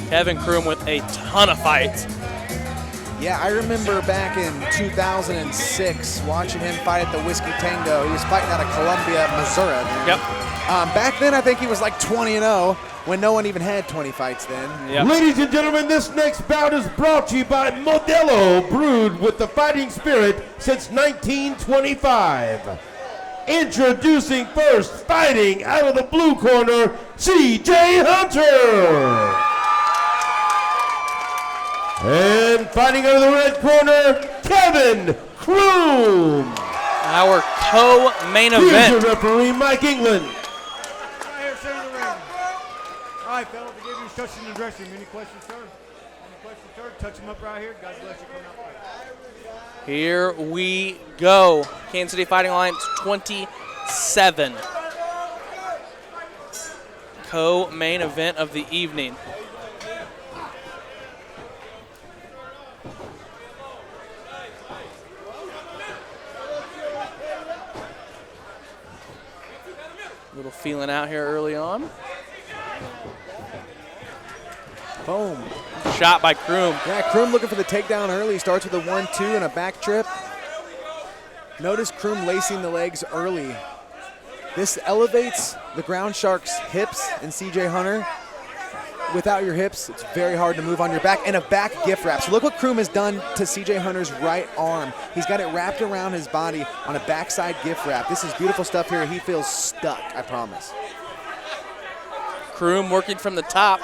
Kevin Croom with a ton of fights. Yeah, I remember back in 2006 watching him fight at the Whiskey Tango. He was fighting out of Columbia, Missouri. Yep. Back then, I think he was like 20-0 when no one even had 20 fights then. Yep. Ladies and gentlemen, this next bout is brought to you by Modelo, brewed with the fighting spirit since 1925. Introducing first, fighting out of the blue corner, CJay Hunter. And fighting out of the red corner, Kevin Croom. Our co-main Here's event. your referee, Mike England. Right here, center of the ring. All right, fellas, I gave you instructions in the dressing room. Any questions, sir? Any questions, sir? Touch them up right here. God bless you. Come out fight. Here we go. Kansas City Fighting Alliance 27. Co-main event of the evening. Little feeling out here early on. Boom. Shot by Croom. Yeah, Croom looking for the takedown early. Starts with a 1-2 and a back trip. Notice Croom lacing the legs early. This elevates the ground shark's hips and CJay Hunter. Without your hips, it's very hard to move on your back, and a back gift wrap. So look what Croom has done to CJay Hunter's right arm. He's got it wrapped around his body on a backside gift wrap. This is beautiful stuff here. He feels stuck, I promise. Croom working from the top.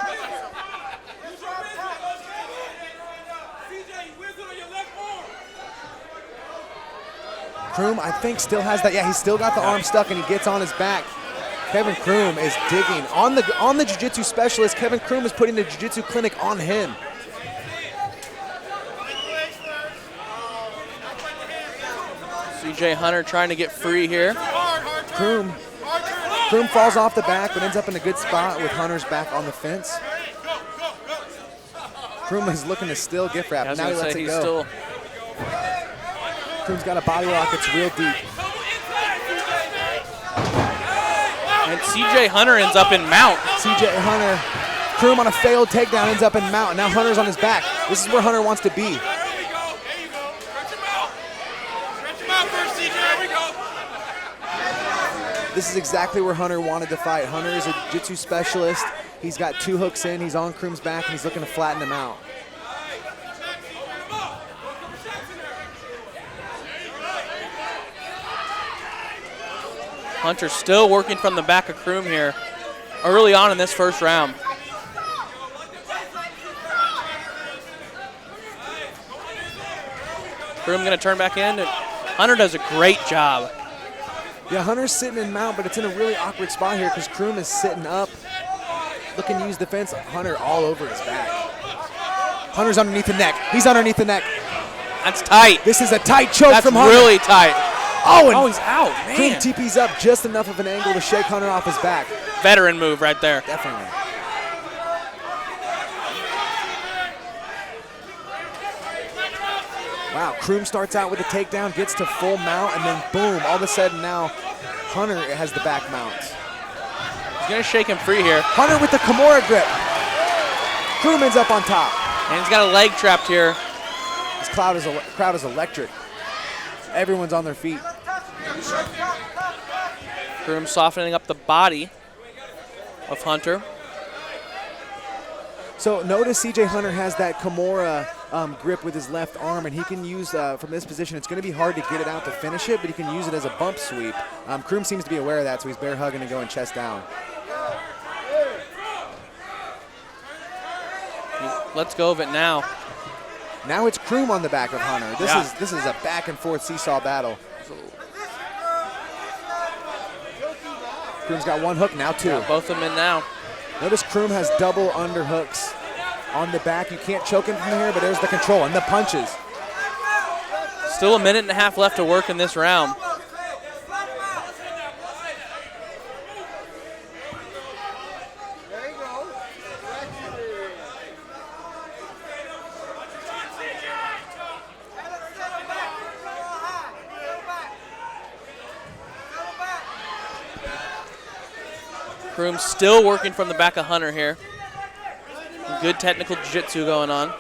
Croom, I think, still has that. Yeah, he's still got the arm stuck, and he gets on his back. Kevin Croom is digging. On the jiu-jitsu specialist, Kevin Croom is putting the jiu-jitsu clinic on him. CJay Hunter trying to get free here. Croom falls off the back, but ends up in a good spot with Hunter's back on the fence. Croom is looking to still gift wrap. Now he lets it go. Croom's got a body lock. It's real deep. And CJay Hunter ends up in mount. CJay Hunter, Croom on a failed takedown ends up in mount. And now Hunter's on his back. This is where Hunter wants to be. This is exactly where Hunter wanted to fight. Hunter is a jiu-jitsu specialist. He's got 2 hooks in. He's on Croom's back, and he's looking to flatten him out. Hunter still working from the back of Croom here early on in this first round. Croom going to turn back in. And Hunter does a great job. Yeah, Hunter's sitting in mount, but it's in a really awkward spot here because Croom is sitting up, looking to use the fence. Hunter all over his back. Hunter's underneath the neck. He's underneath the neck. That's tight. This is a tight choke That's from Hunter. really tight. Oh, and he's out, Croom man. TP's up just enough of an angle to shake Hunter off his back. Veteran move right there. Definitely. Wow, Croom starts out with a takedown, gets to full mount, and then boom, all of a sudden now Hunter has the back mount. He's going to shake him free here. Hunter with the Kimura grip. Croom ends up on top. And he's got a leg trapped here. This crowd is electric. Everyone's on their feet. Croom softening up the body of Hunter. So notice CJay Hunter has that Kimura grip with his left arm, and he can use, from this position, it's going to be hard to get it out to finish it, but he can use it as a bump sweep. Croom seems to be aware of that, so he's bear hugging and going chest down. Let's go of it now. Now it's Croom on the back of Hunter. This is a back and forth seesaw battle. Croom's got 1 hook, now 2. Got both of them in now. Notice Croom has double underhooks on the back. You can't choke him from here, but there's the control and the punches. Still a minute and a half left to work in this round. Croom still working from the back of Hunter here. Good technical jiu-jitsu going on.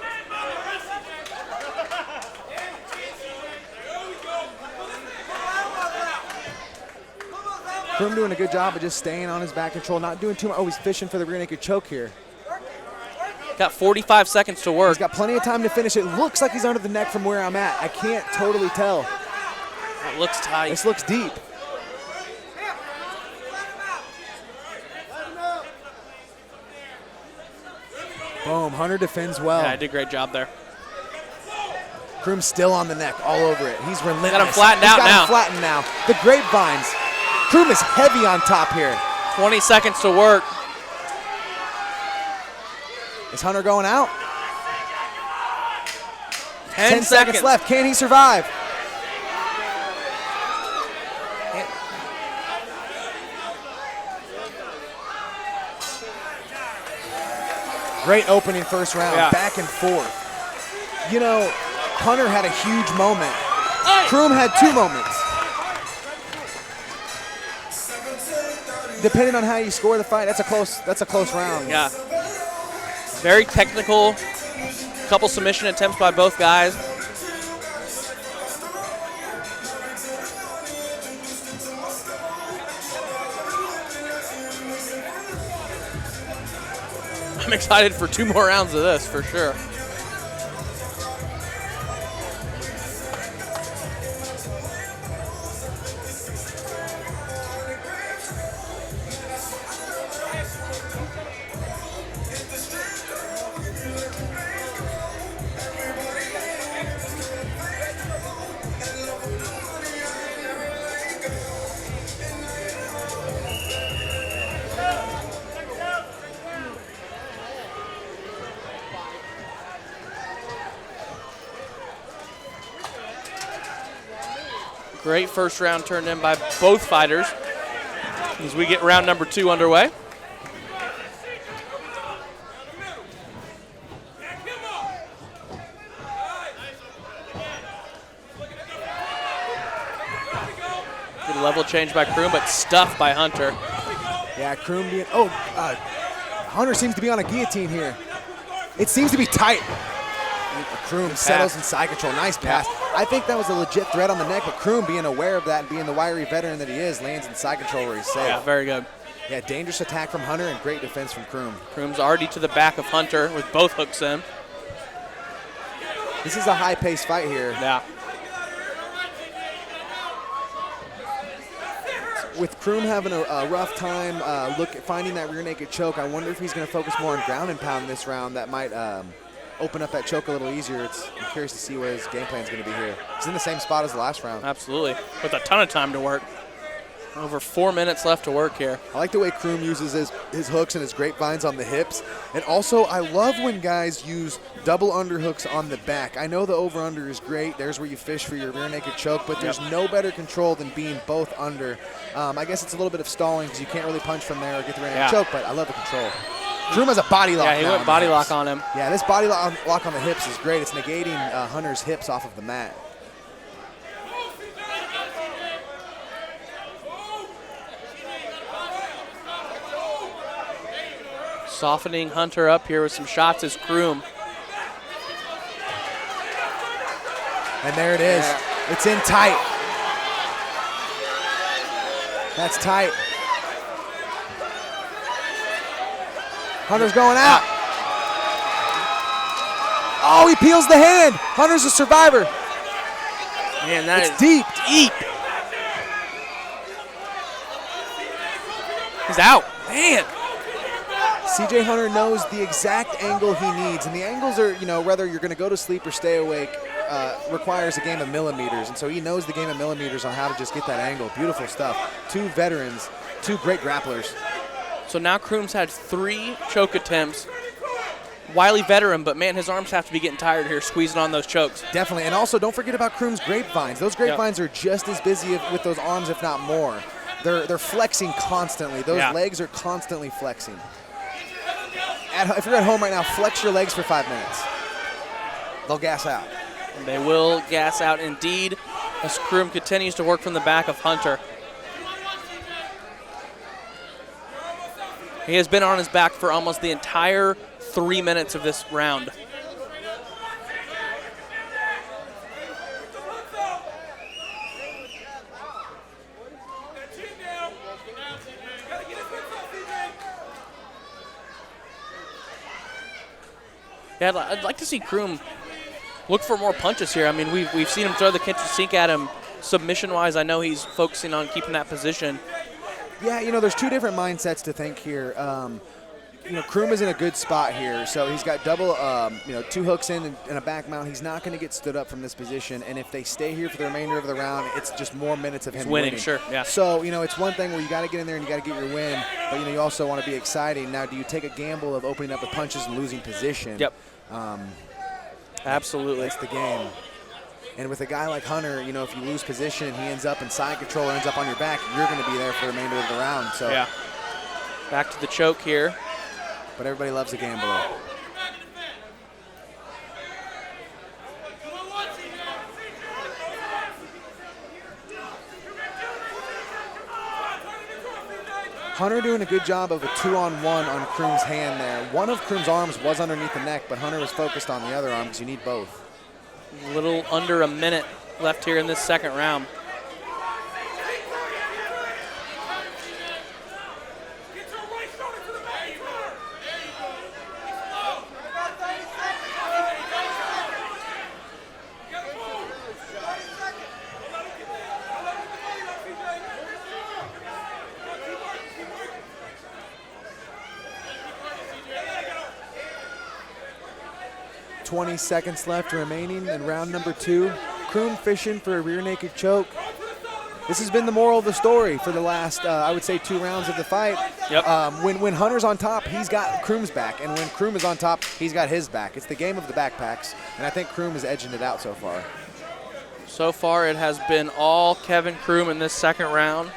Croom doing a good job of just staying on his back control, not doing too much. Oh, he's fishing for the rear naked choke here. Got 45 seconds to work. He's got plenty of time to finish it. Looks like he's under the neck from where I'm at. I can't totally tell. It looks tight. This looks deep. Boom, Hunter defends well. Yeah, I did a great job there. Croom's still on the neck, all over it. He's relentless. Got him flattened out now. He's got him flattened now. The grapevines. Croom is heavy on top here. 20 seconds to work. Is Hunter going out? 10 seconds left. Can he survive? Great opening first round, Yeah. back and forth. You know, Hunter had a huge moment. Croom had 2 moments. Depending on how you score the fight, that's a close round. Yeah. Very technical. Couple submission attempts by both guys. I'm excited for 2 more rounds of this, for sure. Great first round turned in by both fighters as we get round number 2 underway. Good level change by Croom, but stuffed by Hunter. Yeah, Croom being, Hunter seems to be on a guillotine here. It seems to be tight. Croom settles in side control, nice pass. I think that was a legit threat on the neck, but Croom being aware of that and being the wiry veteran that he is, lands in side control where he's safe. Yeah, very good. Yeah, dangerous attack from Hunter and great defense from Croom. Croom's already to the back of Hunter with both hooks in. This is a high-paced fight here. Yeah. With Croom having a rough time finding that rear naked choke, I wonder if he's going to focus more on ground and pound this round. That might open up that choke a little easier. I'm curious to see what his game plan is going to be here. He's in the same spot as the last round. Absolutely, with a ton of time to work. Over 4 minutes left to work here. I like the way Croom uses his hooks and his grapevines on the hips. And also, I love when guys use double underhooks on the back. I know the over-under is great. There's where you fish for your rear naked choke, but there's no better control than being both under. I guess it's a little bit of stalling because you can't really punch from there or get the rear naked choke, but I love the control. Croom has a body lock. Yeah, he went body lock on him. Yeah, this body lock on the hips is great. It's negating Hunter's hips off of the mat. Softening Hunter up here with some shots is Croom. And there it is. Yeah. It's in tight. That's tight. Hunter's going out. Oh, he peels the hand. Hunter's a survivor. Man, that is deep. Deep. He's out. Man. CJay Hunter knows the exact angle he needs, and the angles are, whether you're going to go to sleep or stay awake, requires a game of millimeters, and so he knows the game of millimeters on how to just get that angle. Beautiful stuff. 2 veterans, 2 great grapplers. So now Croom's had 3 choke attempts. Wily veteran, but man, his arms have to be getting tired here, squeezing on those chokes. Definitely, and also don't forget about Croom's grapevines. Those grapevines are just as busy with those arms, if not more. They're flexing constantly. Those legs are constantly flexing. If you're at home right now, flex your legs for 5 minutes. They'll gas out. They will gas out indeed as Croom continues to work from the back of Hunter. He has been on his back for almost the entire 3 minutes of this round. Yeah, I'd like to see Croom look for more punches here. I mean, we've seen him throw the kitchen sink at him submission-wise. I know he's focusing on keeping that position. Yeah, there's two different mindsets to think here. Croom is in a good spot here, so he's got double, 2 hooks in and a back mount. He's not going to get stood up from this position, and if they stay here for the remainder of the round, it's just more minutes of him winning. Sure, yeah. So, it's one thing where you got to get in there and you got to get your win, but, you also want to be exciting. Now, do you take a gamble of opening up with punches and losing position? Yep. Absolutely. That's the game. And with a guy like Hunter, if you lose position and he ends up in side control or ends up on your back, you're going to be there for the remainder of the round. So yeah. Back to the choke here. But everybody loves a gambler. Hunter doing a good job of a 2-on-1 on Croom's hand there. One of Croom's arms was underneath the neck, but Hunter was focused on the other arm because you need both. A little under a minute left here in this second round. .20 seconds left remaining in round number 2. Croom fishing for a rear naked choke. This has been the moral of the story for the last, I would say, 2 rounds of the fight. Yep. When Hunter's on top, he's got Croom's back, and when Croom is on top, he's got his back. It's the game of the backpacks, and I think Croom is edging it out so far. So far, it has been all Kevin Croom in this second round.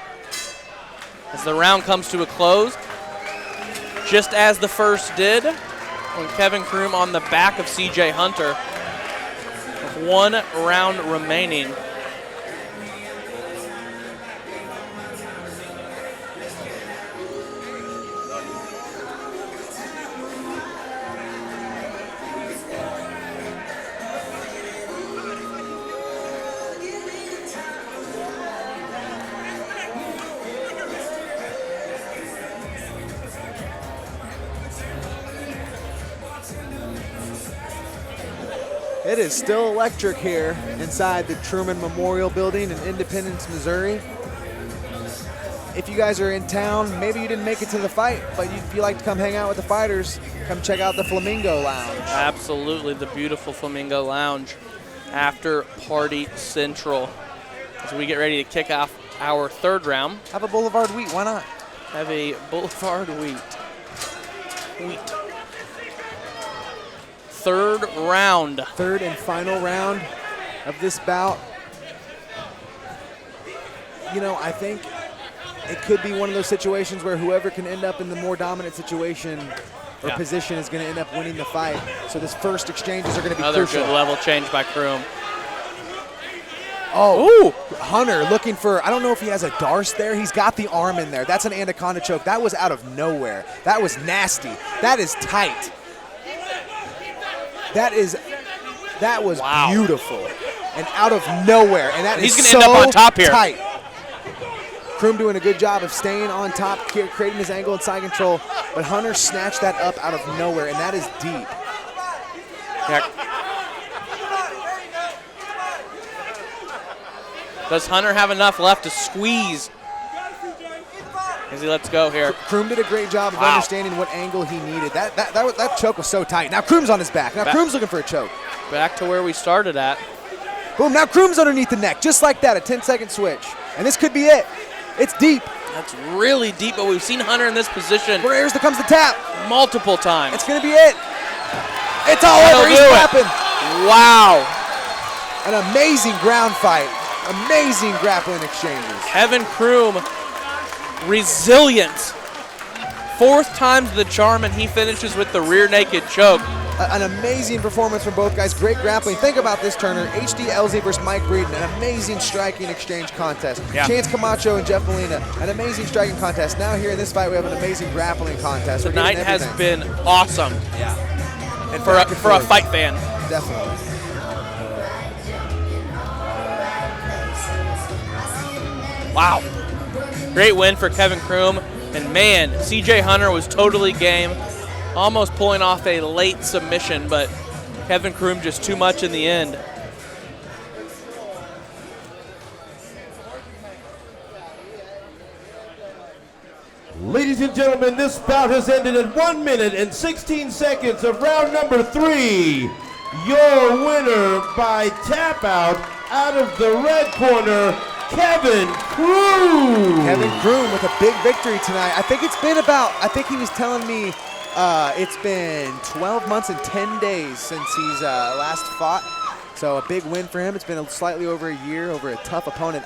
As the round comes to a close, just as the first did, when Kevin Croom on the back of CJay Hunter, with 1 round remaining. It is still electric here inside the Truman Memorial Building in Independence, Missouri. If you guys are in town, maybe you didn't make it to the fight, but if you like to come hang out with the fighters, come check out the Flamingo Lounge. Absolutely, the beautiful Flamingo Lounge after Party Central. As we get ready to kick off our third round. Have a Boulevard Wheat, why not? Have a Boulevard Wheat. Third round. Third and final round of this bout. I think it could be one of those situations where whoever can end up in the more dominant situation or position is going to end up winning the fight. So this first exchanges are going to be Another crucial. good level change by Croom. Oh, ooh. Hunter looking for, I don't know if he has a Darce there. He's got the arm in there. That's an anaconda choke. That was out of nowhere. That was nasty. That is tight. That was beautiful and out of nowhere, and He's is gonna so end up on top here. Tight. Croom doing a good job of staying on top, creating his angle and side control, but Hunter snatched that up out of nowhere, and that is deep. Yeah. Does Hunter have enough left to squeeze as he lets go here? Croom did a great job of understanding what angle he needed. That choke was so tight. Now Croom's on his back. Now Croom's looking for a choke. Back to where we started at. Boom, now Croom's underneath the neck, just like that, a 10-second switch. And this could be it. It's deep. That's really deep, but we've seen Hunter in this position Here comes the tap. multiple times. It's going to be it. It's all That'll over. He's do it. tapping. Wow. An amazing ground fight. Amazing grappling exchanges. Kevin Croom, resilient. 4th time's the charm, and he finishes with the rear naked choke. An amazing performance from both guys. Great grappling. Think about this, Turner. HDLZ versus Mike Breeden, an amazing striking exchange contest. Yeah. Chance Camacho and Jeff Molina, an amazing striking contest. Now here in this fight, we have an amazing grappling contest. We're Tonight getting has everything. been awesome. Yeah. And for a fight fan. Definitely. Wow. Great win for Kevin Croom. And man, CJ Hunter was totally game. Almost pulling off a late submission, but Kevin Croom just too much in the end. Ladies and gentlemen, this bout has ended at 1 minute and 16 seconds of round number 3. Your winner by tap out of the red corner, Kevin Croom. Kevin Croom with a big victory tonight. I think he was telling me it's been 12 months and 10 days since he's last fought. So a big win for him. It's been slightly over a year over a tough opponent.